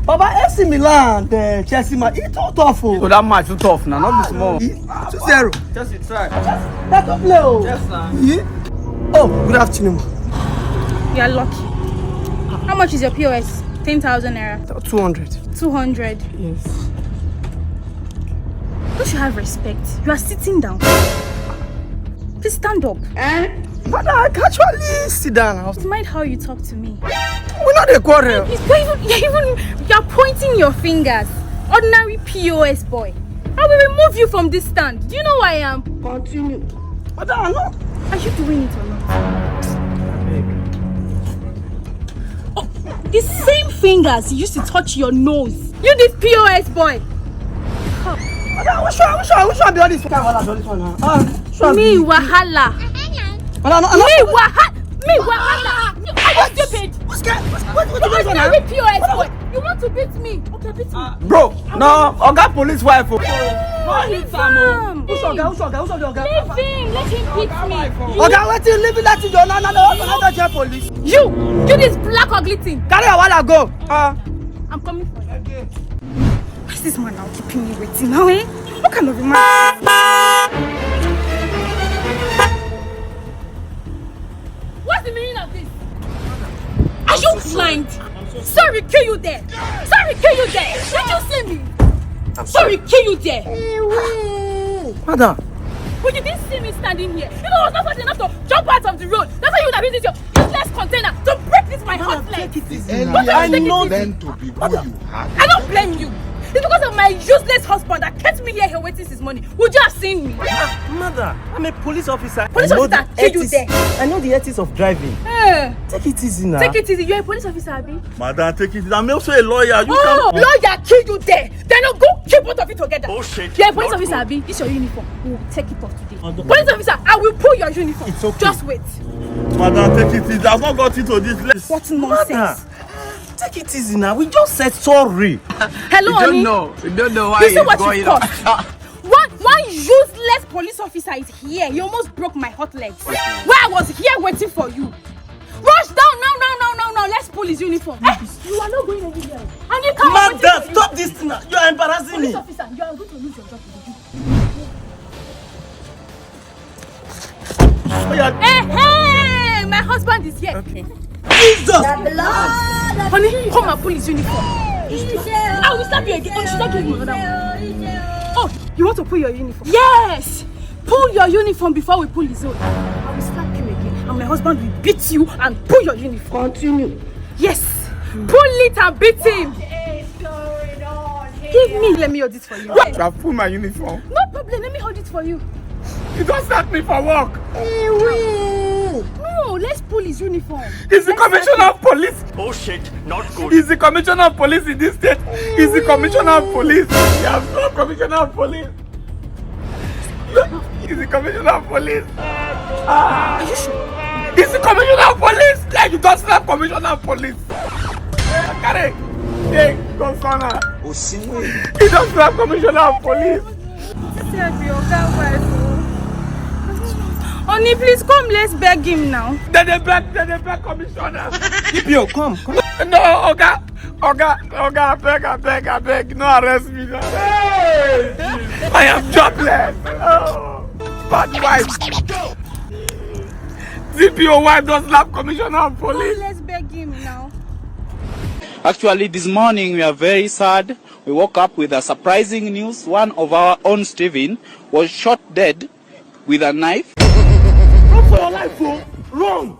Baba, AC Milan, the Chelsea match, it's too tough. So that match too tough now, not this small. 2-0. Chelsea try. That's a play. Yes, sir. Yeah. Oh, good afternoon. You are lucky. How much is your POS? 10,000 naira. 200. 200. Yes. Don't you have respect? You are sitting down. Please stand up. But I can actually sit down. Mind how you talk to me. We're not a quarrel. You're pointing your fingers. Ordinary POS boy. I will remove you from this stand. Do you know who I am? Continue. But I know. Are you doing it or not? Oh, the same fingers you used to touch your nose. You this POS boy. Which one be all this? Me wahala. Me wahala. Are you stupid? What's Ordinary POS boy. You want to beat me? Okay, beat me. Bro, no, Oga police wife. Who's Leave him. Let him beat me. Oga, leave it that you no police. You this black ugly thing. Carry a while ago. I'm coming for you. What's this man now keeping me waiting now, eh? What kind of a man? What's the meaning of this? Are you blind? Sorry, kill you there. Sorry, kill you there. Did you see me? Sorry, kill you there. Madam. But you didn't see me standing here. You know I was not fast enough to jump out of the road. That's why you would have used your useless container to break this my hot leg. I know then to be who you have. I don't blame you. It's because of my useless husband that kept me here waiting since morning. Would you have seen me? Mother, I'm a police officer. Police officer, kill you there. I know the ethics of driving. Take it easy now. Take it easy. You're a police officer, Abi. Madam, take it easy. I'm also a lawyer. You Lawyer, kill you there. Then I'll go keep both of you together. Oh shit. You're a police officer, Abi. This is your uniform. We'll take it off today. Police officer, I will pull your uniform. It's okay. Just wait. Madam, take it easy. I've not got into this list. What nonsense. Mother, take it easy now. We just said sorry. Hello, honey. You don't know why You see he's what going you've on. caused? One useless police officer is here. You almost broke my hot legs. Where I was here waiting for you. Rush down now. Let's pull his uniform. You are not going anywhere. And you can't. Madam, stop this thing now. You are embarrassing Police me. officer, you are going to lose your job today. Hey, my husband is here. Okay. Jesus! Honey, come and pull his uniform. I will slap you again. Oh, should I give you another one? Oh, you want to pull your uniform? Yes! Pull your uniform before we pull his own. I will slap you again. And my husband will beat you and pull your uniform. Continue. Yes! Pull it and beat him. Give me. Let me hold it for you. I have pulled my uniform. No problem. Let me hold it for you. You don't start me for work. No, let's pull his uniform. He's the commissioner of police. Oh shit, not good. He's the commissioner of police in this state. He's the commissioner of police. He has no commissioner of police. He's the commissioner of police. Are you sure? He's the commissioner of police. Like you don't slap commissioner of police. Carry. Hey, go son. He don't slap commissioner of police. Honey, please come, let's beg him now. Then they beg commissioner. Yo, come. No, Oga, I beg, no arrest me now. Hey, I am jobless. Oh, bad wife. DPO wife does slap commissioner of police. Come, let's beg him now. Actually, this morning we are very sad. We woke up with a surprising news. One of our own Stephen was shot dead with a knife. Run for your life, bro. Run.